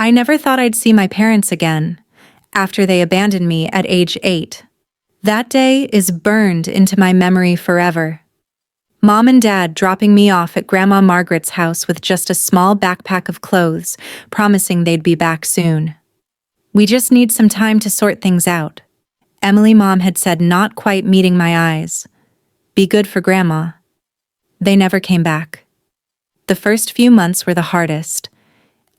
I never thought I'd see my parents again, after they abandoned me at age 8. That day is burned into my memory forever. Mom and Dad dropping me off at Grandma Margaret's house with just a small backpack of clothes, promising they'd be back soon. "We just need some time to sort things out," Emily Mom had said, not quite meeting my eyes. "Be good for Grandma." They never came back. The first few months were the hardest.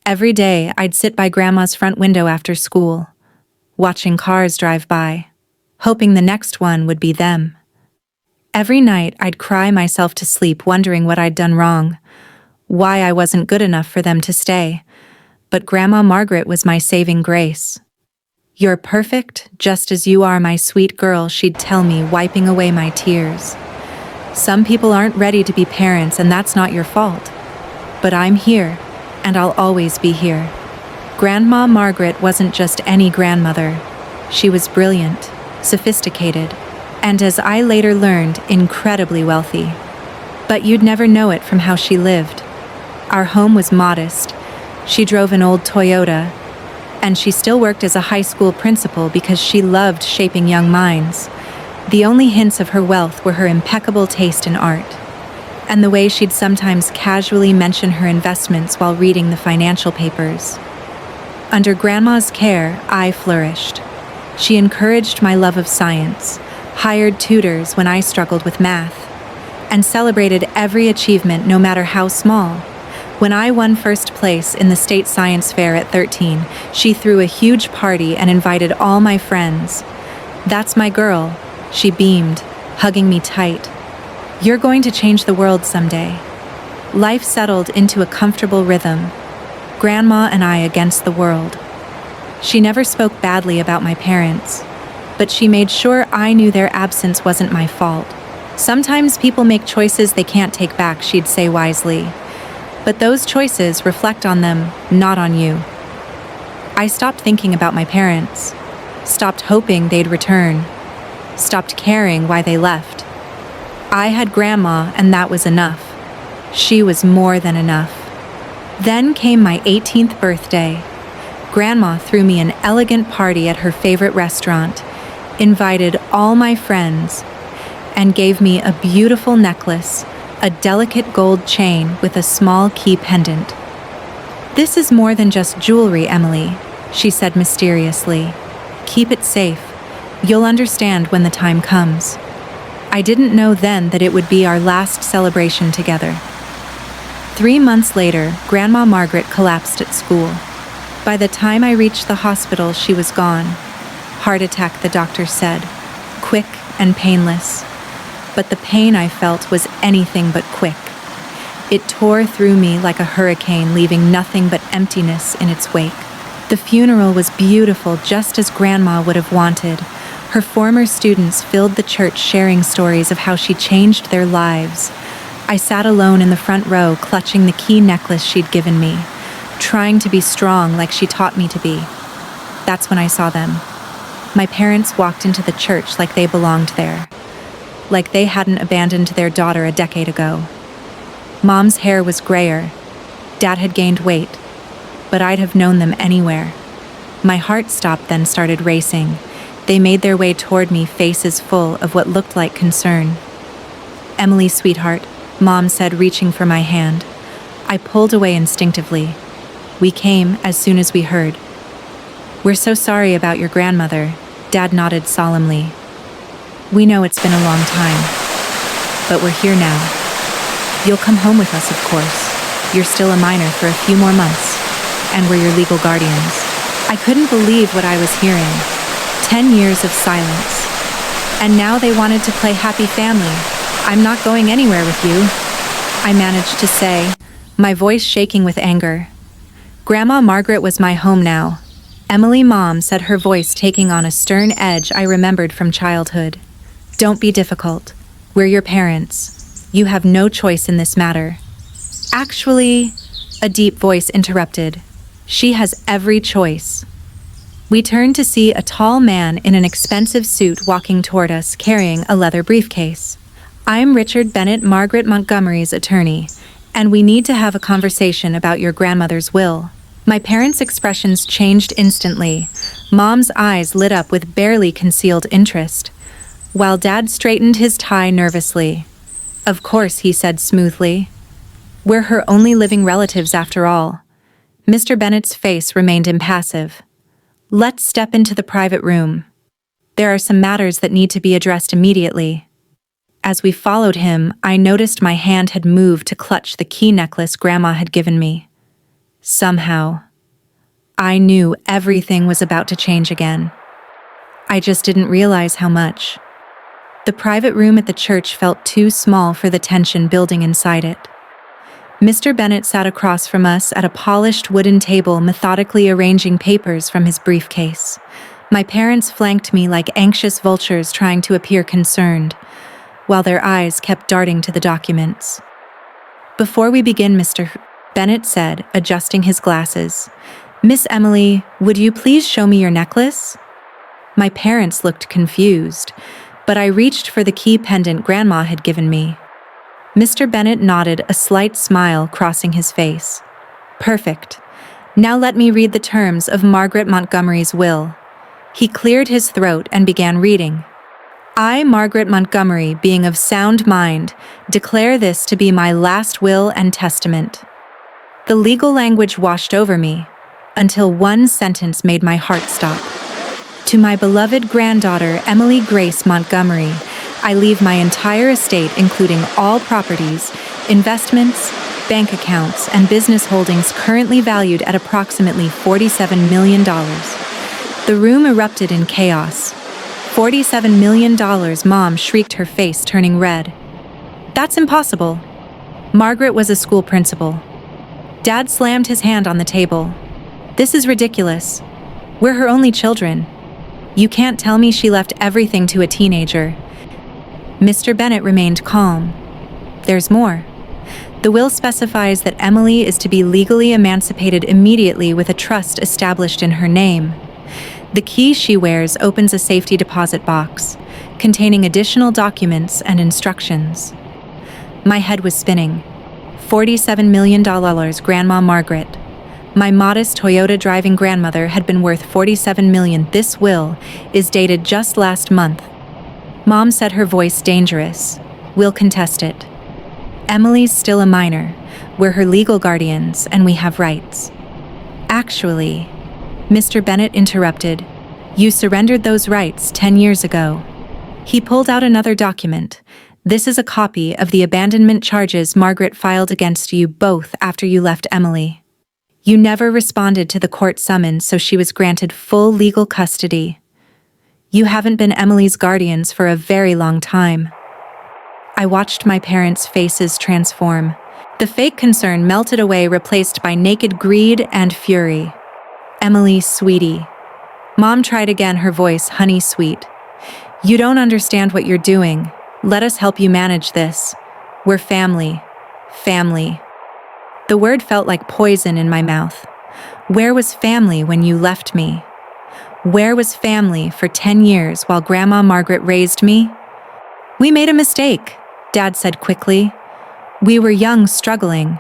Every day I'd sit by Grandma's front window after school, watching cars drive by, hoping the next one would be them. Every night I'd cry myself to sleep wondering what I'd done wrong, why I wasn't good enough for them to stay. But Grandma Margaret was my saving grace. "You're perfect, just as you are, my sweet girl," she'd tell me, wiping away my tears. "Some people aren't ready to be parents, and that's not your fault. But I'm here, and I'll always be here." Grandma Margaret wasn't just any grandmother. She was brilliant, sophisticated, and as I later learned, incredibly wealthy. But you'd never know it from how she lived. Our home was modest. She drove an old Toyota, and she still worked as a high school principal because she loved shaping young minds. The only hints of her wealth were her impeccable taste in art, and the way she'd sometimes casually mention her investments while reading the financial papers. Under Grandma's care, I flourished. She encouraged my love of science, hired tutors when I struggled with math, and celebrated every achievement no matter how small. When I won first place in the state science fair at 13, she threw a huge party and invited all my friends. "That's my girl," she beamed, hugging me tight. "You're going to change the world someday." Life settled into a comfortable rhythm. Grandma and I against the world. She never spoke badly about my parents, but she made sure I knew their absence wasn't my fault. "Sometimes people make choices they can't take back," she'd say wisely. "But those choices reflect on them, not on you." I stopped thinking about my parents, stopped hoping they'd return, stopped caring why they left. I had Grandma, and that was enough. She was more than enough. Then came my 18th birthday. Grandma threw me an elegant party at her favorite restaurant, invited all my friends, and gave me a beautiful necklace, a delicate gold chain with a small key pendant. "This is more than just jewelry, Emily," she said mysteriously. "Keep it safe. You'll understand when the time comes." I didn't know then that it would be our last celebration together. 3 months later, Grandma Margaret collapsed at school. By the time I reached the hospital, she was gone. Heart attack, the doctor said. Quick and painless. But the pain I felt was anything but quick. It tore through me like a hurricane, leaving nothing but emptiness in its wake. The funeral was beautiful, just as Grandma would have wanted. Her former students filled the church, sharing stories of how she changed their lives. I sat alone in the front row, clutching the key necklace she'd given me, trying to be strong like she taught me to be. That's when I saw them. My parents walked into the church like they belonged there, like they hadn't abandoned their daughter a decade ago. Mom's hair was grayer. Dad had gained weight, but I'd have known them anywhere. My heart stopped, then started racing. They made their way toward me, faces full of what looked like concern. "Emily, sweetheart," Mom said, reaching for my hand. I pulled away instinctively. "We came as soon as we heard." "We're so sorry about your grandmother," Dad nodded solemnly. "We know it's been a long time, but we're here now. You'll come home with us, of course. You're still a minor for a few more months, and we're your legal guardians." I couldn't believe what I was hearing. 10 years of silence. And now they wanted to play happy family. "I'm not going anywhere with you," I managed to say, my voice shaking with anger. Grandma Margaret was my home now. Emily, Mom said, her voice taking on a stern edge I remembered from childhood. "Don't be difficult. We're your parents. You have no choice in this matter." "Actually," a deep voice interrupted, "she has every choice." We turned to see a tall man in an expensive suit walking toward us, carrying a leather briefcase. "I'm Richard Bennett, Margaret Montgomery's attorney, and we need to have a conversation about your grandmother's will." My parents' expressions changed instantly. Mom's eyes lit up with barely concealed interest, while Dad straightened his tie nervously. "Of course," he said smoothly. "We're her only living relatives after all." Mr. Bennet's face remained impassive. "Let's step into the private room. There are some matters that need to be addressed immediately." As we followed him, I noticed my hand had moved to clutch the key necklace Grandma had given me. Somehow, I knew everything was about to change again. I just didn't realize how much. The private room at the church felt too small for the tension building inside it. Mr. Bennet sat across from us at a polished wooden table, methodically arranging papers from his briefcase. My parents flanked me like anxious vultures trying to appear concerned, while their eyes kept darting to the documents. "Before we begin, Mr. Bennet said, adjusting his glasses, "Miss Emily, would you please show me your necklace?" My parents looked confused, but I reached for the key pendant Grandma had given me. Mr. Bennet nodded, a slight smile crossing his face. "Perfect. Now let me read the terms of Margaret Montgomery's will." He cleared his throat and began reading. "I, Margaret Montgomery, being of sound mind, declare this to be my last will and testament." The legal language washed over me, until one sentence made my heart stop. "To my beloved granddaughter, Emily Grace Montgomery, I leave my entire estate, including all properties, investments, bank accounts, and business holdings currently valued at approximately $47 million. The room erupted in chaos. $47 million, Mom shrieked, her face turning red. "That's impossible." Margaret was a school principal. Dad slammed his hand on the table. "This is ridiculous. We're her only children. You can't tell me she left everything to a teenager." Mr. Bennet remained calm. "There's more. The will specifies that Emily is to be legally emancipated immediately with a trust established in her name. The key she wears opens a safety deposit box, containing additional documents and instructions." My head was spinning. $47 million, Grandma Margaret. My modest Toyota driving grandmother had been worth $47 million. This will is dated just last month. Mom said, her voice dangerous. "We'll contest it. Emily's still a minor. We're her legal guardians, and we have rights." "Actually," Mr. Bennet interrupted, "you surrendered those rights 10 years ago." He pulled out another document. "This is a copy of the abandonment charges Margaret filed against you both after you left Emily. You never responded to the court summons, so she was granted full legal custody. You haven't been Emily's guardians for a very long time." I watched my parents' faces transform. The fake concern melted away, replaced by naked greed and fury. "Emily, sweetie." Mom tried again, her voice honey sweet. "You don't understand what you're doing. Let us help you manage this. We're family. Family." The word felt like poison in my mouth. Where was family when you left me? Where was family for 10 years while Grandma Margaret raised me? "We made a mistake," Dad said quickly. "We were young, struggling.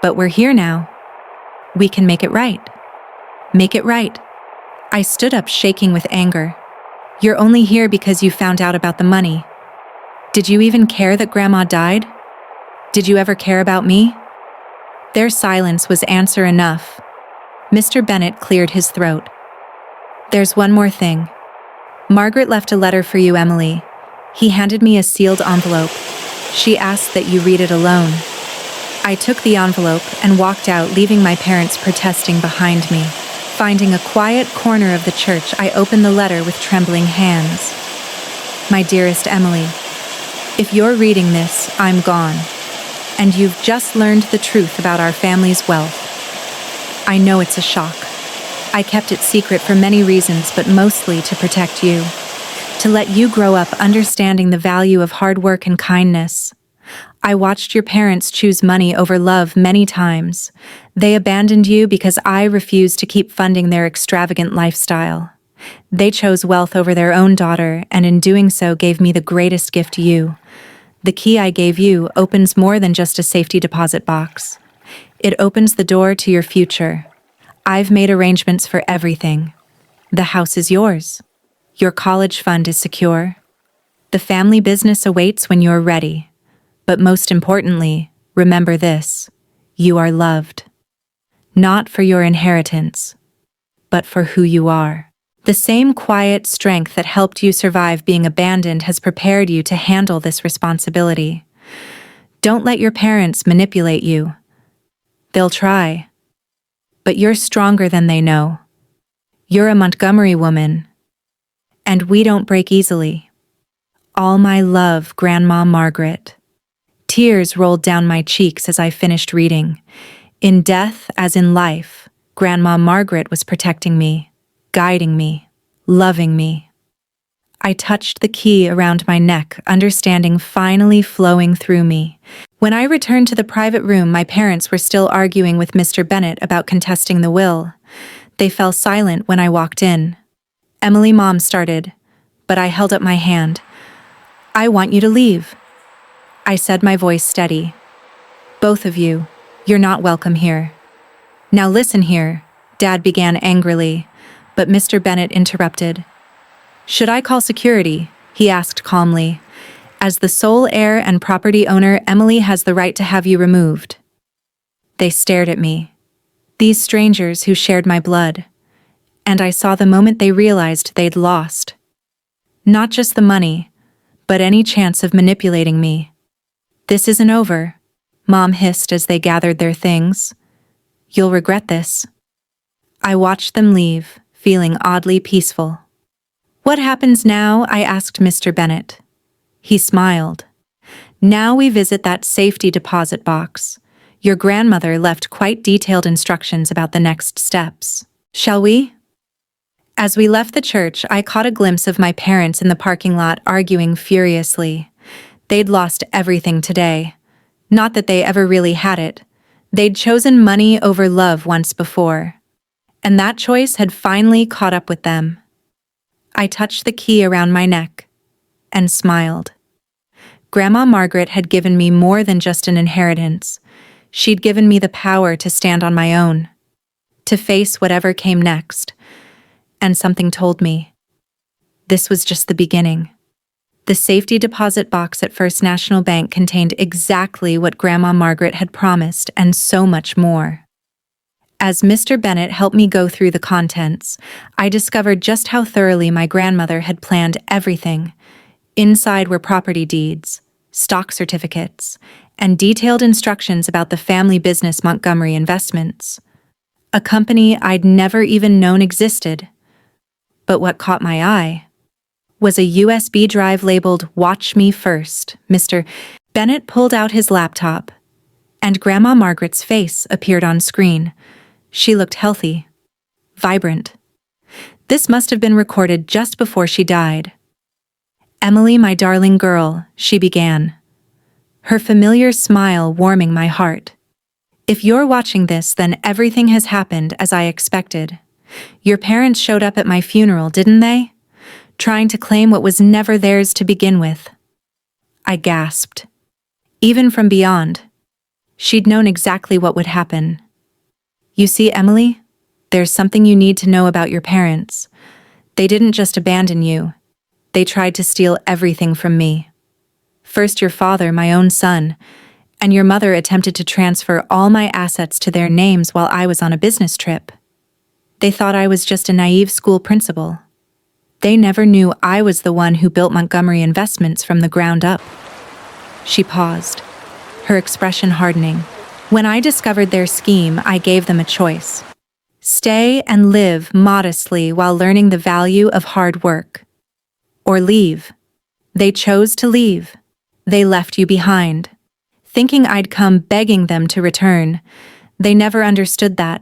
But we're here now. We can make it right. Make it right." I stood up, shaking with anger. "You're only here because you found out about the money. Did you even care that Grandma died? Did you ever care about me?" Their silence was answer enough. Mr. Bennet cleared his throat. "There's one more thing. Margaret left a letter for you, Emily." He handed me a sealed envelope. "She asked that you read it alone." I took the envelope and walked out, leaving my parents protesting behind me. Finding a quiet corner of the church, I opened the letter with trembling hands. "My dearest Emily, if you're reading this, I'm gone. And you've just learned the truth about our family's wealth. I know it's a shock. I kept it secret for many reasons, but mostly to protect you. To let you grow up understanding the value of hard work and kindness. I watched your parents choose money over love many times. They abandoned you because I refused to keep funding their extravagant lifestyle. They chose wealth over their own daughter, and in doing so gave me the greatest gift, you. The key I gave you opens more than just a safety deposit box. It opens the door to your future. I've made arrangements for everything. The house is yours. Your college fund is secure. The family business awaits when you're ready. But most importantly, remember this: you are loved. Not for your inheritance, but for who you are. The same quiet strength that helped you survive being abandoned has prepared you to handle this responsibility. Don't let your parents manipulate you. They'll try. But you're stronger than they know. You're a Montgomery woman. And we don't break easily. All my love, Grandma Margaret. Tears rolled down my cheeks as I finished reading. In death as in life, Grandma Margaret was protecting me, guiding me, loving me. I touched the key around my neck, understanding finally flowing through me. When I returned to the private room, my parents were still arguing with Mr. Bennet about contesting the will. They fell silent when I walked in. Emily, Mom started, but I held up my hand. I want you to leave. I said, my voice steady. Both of you, you're not welcome here. Now listen here, Dad began angrily, but Mr. Bennet interrupted. Should I call security? He asked calmly. As the sole heir and property owner, Emily has the right to have you removed. They stared at me. These strangers who shared my blood. And I saw the moment they realized they'd lost. Not just the money, but any chance of manipulating me. This isn't over, Mom hissed as they gathered their things. You'll regret this. I watched them leave, feeling oddly peaceful. What happens now? I asked Mr. Bennet. He smiled. Now we visit that safety deposit box. Your grandmother left quite detailed instructions about the next steps. Shall we? As we left the church, I caught a glimpse of my parents in the parking lot arguing furiously. They'd lost everything today. Not that they ever really had it. They'd chosen money over love once before. And that choice had finally caught up with them. I touched the key around my neck and smiled. Grandma Margaret had given me more than just an inheritance. She'd given me the power to stand on my own, to face whatever came next. And something told me this was just the beginning. The safety deposit box at First National Bank contained exactly what Grandma Margaret had promised and so much more. As Mr. Bennet helped me go through the contents, I discovered just how thoroughly my grandmother had planned everything. Inside were property deeds, stock certificates, and detailed instructions about the family business Montgomery Investments, a company I'd never even known existed. But what caught my eye was a USB drive labeled "Watch Me First." Mr. Bennet pulled out his laptop, and Grandma Margaret's face appeared on screen. She looked healthy, vibrant. This must have been recorded just before she died. Emily, my darling girl, she began, her familiar smile warming my heart. If you're watching this, then everything has happened as I expected. Your parents showed up at my funeral, didn't they? Trying to claim what was never theirs to begin with. I gasped. Even from beyond, she'd known exactly what would happen. You see, Emily, there's something you need to know about your parents. They didn't just abandon you. They tried to steal everything from me. First your father, my own son, and your mother attempted to transfer all my assets to their names while I was on a business trip. They thought I was just a naive school principal. They never knew I was the one who built Montgomery Investments from the ground up. She paused, her expression hardening. When I discovered their scheme, I gave them a choice. Stay and live modestly while learning the value of hard work. Or leave. They chose to leave. They left you behind, thinking I'd come begging them to return. They never understood that.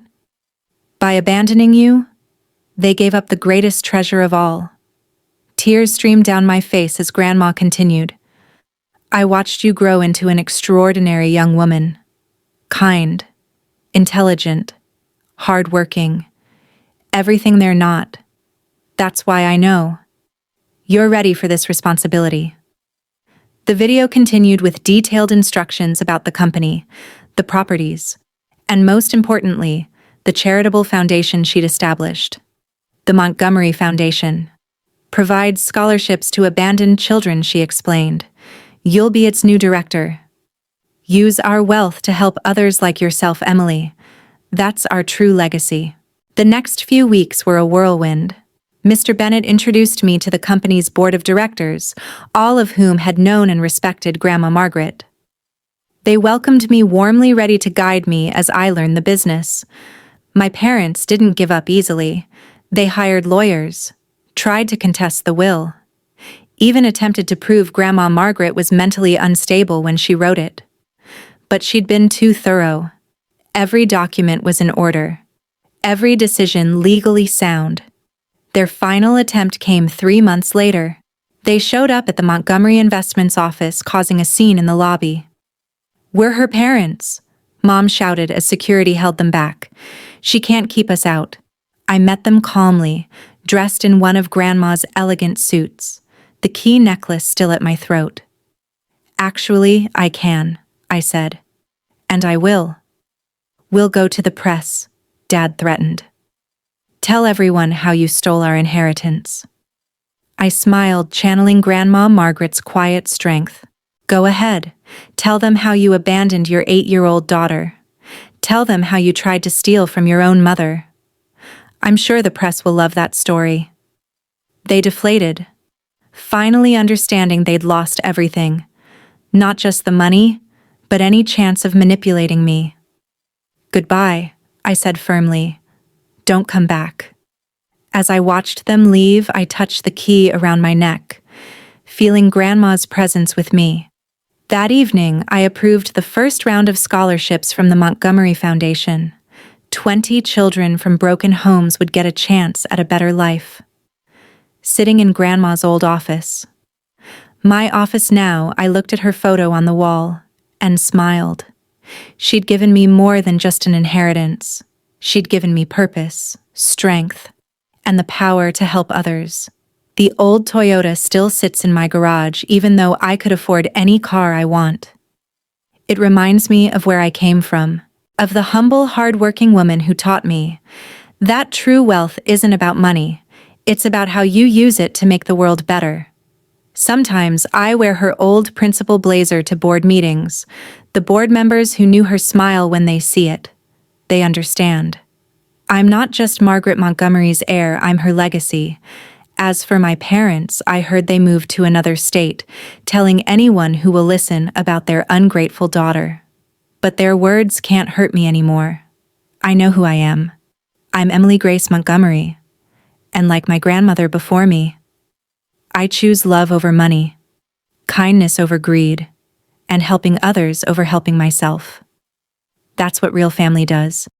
By abandoning you, they gave up the greatest treasure of all. Tears streamed down my face as Grandma continued. I watched you grow into an extraordinary young woman. Kind, intelligent, hardworking, everything they're not. That's why I know. You're ready for this responsibility. The video continued with detailed instructions about the company, the properties, and most importantly, the charitable foundation she'd established. The Montgomery Foundation provides scholarships to abandoned children, she explained. You'll be its new director. Use our wealth to help others like yourself, Emily. That's our true legacy. The next few weeks were a whirlwind. Mr. Bennett introduced me to the company's board of directors, all of whom had known and respected Grandma Margaret. They welcomed me warmly, ready to guide me as I learned the business. My parents didn't give up easily. They hired lawyers, tried to contest the will, even attempted to prove Grandma Margaret was mentally unstable when she wrote it. But she'd been too thorough. Every document was in order, every decision legally sound. Their final attempt came 3 months later. They showed up at the Montgomery Investments office, causing a scene in the lobby. "We're her parents," Mom shouted as security held them back. "She can't keep us out." I met them calmly, dressed in one of Grandma's elegant suits, the key necklace still at my throat. "Actually, I can," I said. "And I will." "We'll go to the press," Dad threatened. "Tell everyone how you stole our inheritance." I smiled, channeling Grandma Margaret's quiet strength. "Go ahead. Tell them how you abandoned your 8-year-old daughter. Tell them how you tried to steal from your own mother. I'm sure the press will love that story." They deflated, finally understanding they'd lost everything. Not just the money, but any chance of manipulating me. "Goodbye," I said firmly. "Don't come back." As I watched them leave, I touched the key around my neck, feeling Grandma's presence with me. That evening, I approved the first round of scholarships from the Montgomery Foundation. 20 children from broken homes would get a chance at a better life. Sitting in Grandma's old office, my office now, I looked at her photo on the wall and smiled. She'd given me more than just an inheritance. She'd given me purpose, strength, and the power to help others. The old Toyota still sits in my garage, even though I could afford any car I want. It reminds me of where I came from, of the humble, hard-working woman who taught me that true wealth isn't about money, it's about how you use it to make the world better. Sometimes I wear her old principal blazer to board meetings. The board members who knew her smile when they see it. They understand. I'm not just Margaret Montgomery's heir, I'm her legacy. As for my parents, I heard they moved to another state, telling anyone who will listen about their ungrateful daughter. But their words can't hurt me anymore. I know who I am. I'm Emily Grace Montgomery. And like my grandmother before me, I choose love over money, kindness over greed, and helping others over helping myself. That's what real family does.